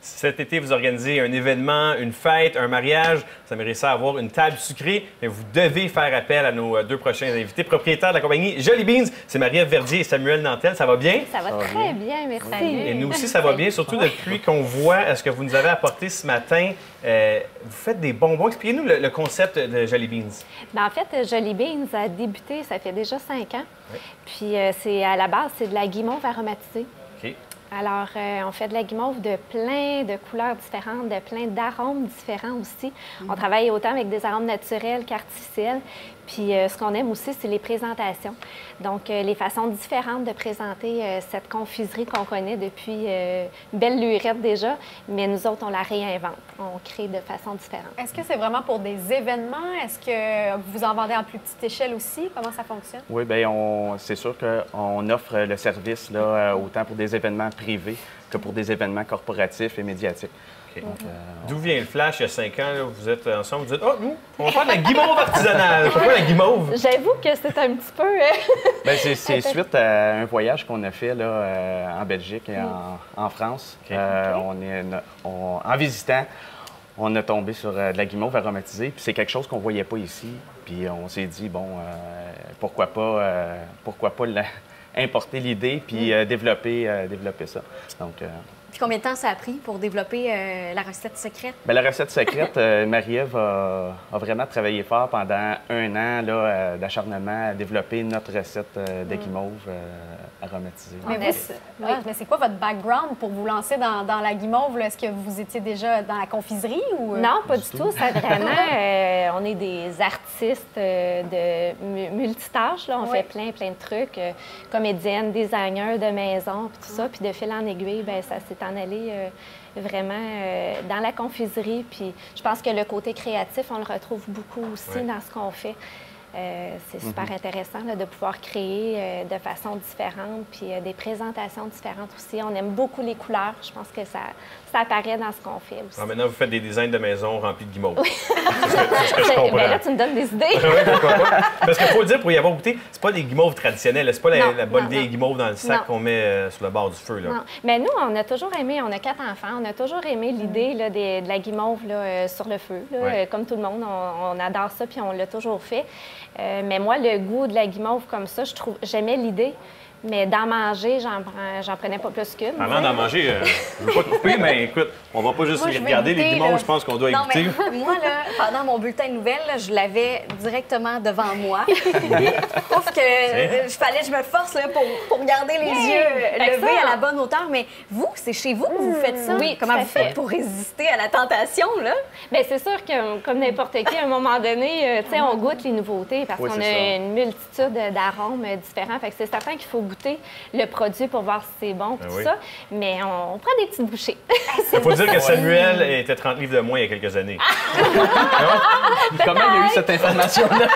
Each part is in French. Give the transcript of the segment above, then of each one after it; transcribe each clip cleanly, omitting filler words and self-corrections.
Cet été, vous organisez un événement, une fête, un mariage. Vous aimeriez ça avoir une table sucrée, mais vous devez faire appel à nos deux prochains invités, propriétaires de la compagnie Jolly Beans. C'est Marie-Ève Verdier et Samuel Nantel. Ça va bien? Ça va très bien, merci. Et nous aussi, ça va bien, surtout depuis qu'on voit ce que vous nous avez apporté ce matin. Vous faites des bonbons. Expliquez-nous le concept de Jolly Beans. Bien, en fait, Jolly Beans a débuté, ça fait déjà 5 ans. Oui. Puis, à la base, c'est de la guimauve aromatisée. OK. Alors, on fait de la guimauve de plein de couleurs différentes, de plein d'arômes différents aussi. On travaille autant avec des arômes naturels qu'artificiels. Puis, ce qu'on aime aussi, c'est les présentations. Donc, les façons différentes de présenter cette confiserie qu'on connaît depuis belle lurette déjà, mais nous autres, on la réinvente. On crée de façon différente. Est-ce que c'est vraiment pour des événements? Est-ce que vous en vendez en plus petite échelle aussi? Comment ça fonctionne? Oui, bien, c'est sûr qu'on offre le service là, autant pour des événements privés que pour des événements corporatifs et médiatiques. Okay. D'où vient le flash il y a 5 ans? Là, vous êtes ensemble, vous dites, oh, nous, on va faire de la guimauve artisanale. Pourquoi la guimauve? J'avoue que c'est un petit peu. Bien, c'est suite à un voyage qu'on a fait là, en Belgique et en France. Okay. En visitant, on a tombé sur de la guimauve aromatisée. Puis c'est quelque chose qu'on ne voyait pas ici. Puis on s'est dit, bon, pourquoi pas importer l'idée puis développer ça. Donc, Puis combien de temps ça a pris pour développer la recette secrète? Bien, la recette secrète, Marie-Ève a vraiment travaillé fort pendant 1 an d'acharnement à développer notre recette de guimauve aromatisée. Mais c'est quoi votre background pour vous lancer dans la guimauve? Est-ce que vous étiez déjà dans la confiserie? Ou... Non, pas du tout. C'est vraiment, on est des artistes de multitâches. Là. On fait plein de trucs. Comédienne, designer de maison, puis tout ça. Puis de fil en aiguille, bien, ça s'est en allé vraiment dans la confiserie. Puis je pense que le côté créatif, on le retrouve beaucoup aussi dans ce qu'on fait. C'est super intéressant là, de pouvoir créer de façon différente, puis des présentations différentes aussi. On aime beaucoup les couleurs. Je pense que ça apparaît dans ce qu'on fait aussi. Alors maintenant, vous faites des designs de maison remplis de guimauve. C'est ce que je comprends. Bien là, tu me donnes des idées. Oui, pourquoi pas? Parce qu'il faut dire, pour y avoir goûté, c'est pas des guimauves traditionnelles. C'est pas la bonne vieille guimauve dans le sac qu'on met sur le bord du feu. Là. Non. Mais nous, on a toujours aimé, on a 4 enfants, on a toujours aimé l'idée là, de la guimauve là, sur le feu. Là, comme tout le monde, on adore ça, puis on l'a toujours fait. Mais moi, le goût de la guimauve comme ça, j'aimais l'idée. Mais d'en manger, j'en prenais pas plus qu'une. Avant d'en manger, je veux pas te couper, mais écoute, on va pas juste regarder les guimauves, je pense qu'on doit goûter. Moi, là, pendant mon bulletin de nouvelles, là, je l'avais directement devant moi. Sauf que je me force là, pour garder les yeux levés à la bonne hauteur. Mais vous, c'est chez vous que vous faites ça? Oui, comment vous faites pour résister à la tentation, là? Bien, c'est sûr que, comme n'importe qui, à un moment donné, tu sais, on goûte les nouveautés parce qu'on a une multitude d'arômes différents. Fait que c'est certain qu'il faut goûter le produit pour voir si c'est bon, tout ça. Mais on prend des petites bouchées. Il faut dire que Samuel était 30 livres de moins il y a quelques années. Comment il y a eu cette information-là?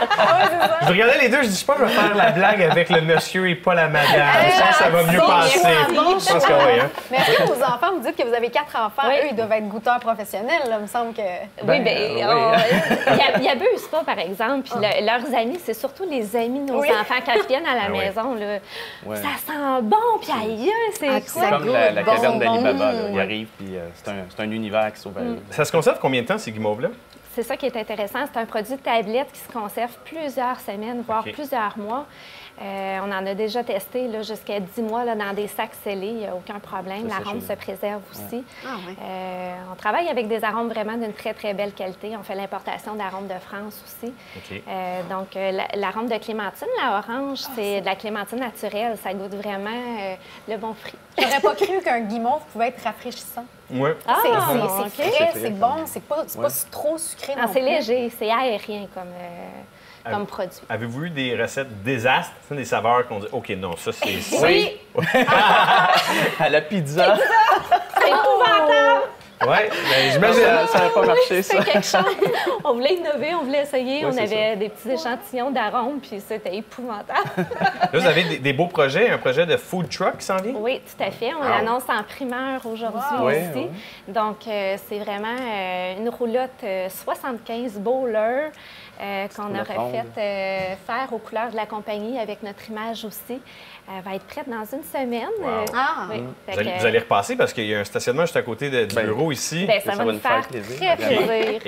Je regardais les deux, je dis, je pense que je vais faire la blague avec le monsieur et pas la madame. Je pense que ça va mieux passer. Je pense que oui. Hein? Mais est-ce que vos enfants, vous dites que vous avez 4 enfants, eux, ils doivent être goûteurs professionnels, là, il me semble que... Oui, bien, ils abusent pas, par exemple. Puis leurs amis, c'est surtout les amis de nos enfants. Quand ils viennent à la maison, là, ça sent bon, puis aïe, c'est quoi? C'est comme la caverne d'Ali Baba. Il arrive, puis c'est un univers qui s'ouvre. Ça se conserve combien de temps, ces guimauves-là? C'est ça qui est intéressant. C'est un produit de tablette qui se conserve plusieurs semaines, voire plusieurs mois. On en a déjà testé jusqu'à 10 mois là, dans des sacs scellés. Il n'y a aucun problème. L'arôme se préserve aussi. On travaille avec des arômes vraiment d'une très, très belle qualité. On fait l'importation d'arômes de France aussi. Donc, l'arôme de clémentine, la orange, c'est de la clémentine naturelle. Ça goûte vraiment le bon fruit. J'aurais pas cru qu'un guimauve pouvait être rafraîchissant. Oui. C'est frais, c'est bon, c'est pas trop sucré. C'est léger, c'est aérien comme produit. Avez-vous eu des recettes désastres, des saveurs qu'on dit, OK, non, ça c'est... Oui! À la pizza! C'est épouvantable! Oui, mais j'imagine ça n'a pas marché, ça. C'est quelque chose. On voulait innover, on voulait essayer. On avait des petits échantillons d'arômes, puis c'était épouvantable. Là, vous avez des beaux projets, un projet de food truck qui s'en vient? Oui, tout à fait. On l'annonce en primeur aujourd'hui aussi. Donc, c'est vraiment une roulotte 75 bowler qu'on aurait fait faire aux couleurs de la compagnie avec notre image aussi. Elle va être prête dans une semaine. Wow. Oui. Vous allez repasser parce qu'il y a un stationnement juste à côté du bureau ici. Ben, ça va nous faire très plaisir.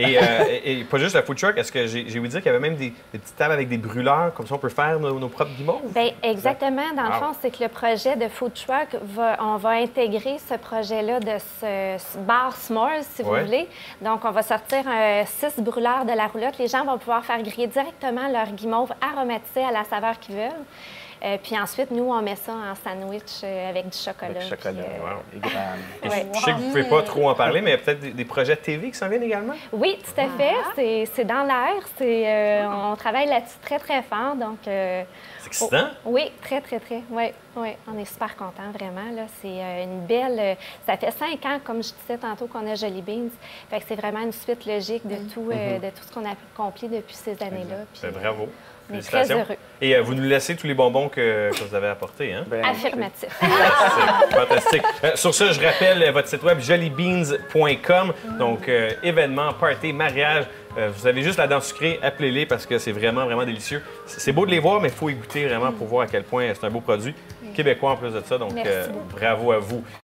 Et pas juste la food truck, est-ce que j'ai ouï dire qu'il y avait même des petites tables avec des brûleurs, comme ça on peut faire nos propres guimauves? Bien, exactement. Dans le fond, c'est que le projet de food truck, on va intégrer ce projet-là de ce bar s'mores, si vous voulez. Donc, on va sortir 6 brûleurs de la roulotte. Les gens vont pouvoir faire griller directement leur guimauve aromatisée à la saveur qu'ils veulent. Puis ensuite, nous, on met ça en sandwich avec du chocolat. Avec du chocolat, Je sais que vous ne pouvez pas trop en parler, mais il y a peut-être des projets TV qui s'en viennent également? Oui, tout à fait. C'est dans l'air. On travaille là-dessus très, très fort. Donc, c'est excitant? Oui, très, très, très. Oui, on est super contents, vraiment. C'est une belle... ça fait 5 ans, comme je disais tantôt, qu'on a Jolly Beans. Fait que c'est vraiment une suite logique de tout ce qu'on a accompli depuis ces années-là. Puis, bravo. On est très heureux. Et vous nous laissez tous les bonbons que vous avez apportés, hein? Affirmatif. Fantastique. Sur ça, je rappelle votre site web jollybeans.com. Donc, événements, party, mariage. Vous avez juste la dent sucrée, appelez-les parce que c'est vraiment, vraiment délicieux. C'est beau de les voir, mais il faut y goûter vraiment pour voir à quel point c'est un beau produit. Québécois en plus de ça. Donc, bravo à vous.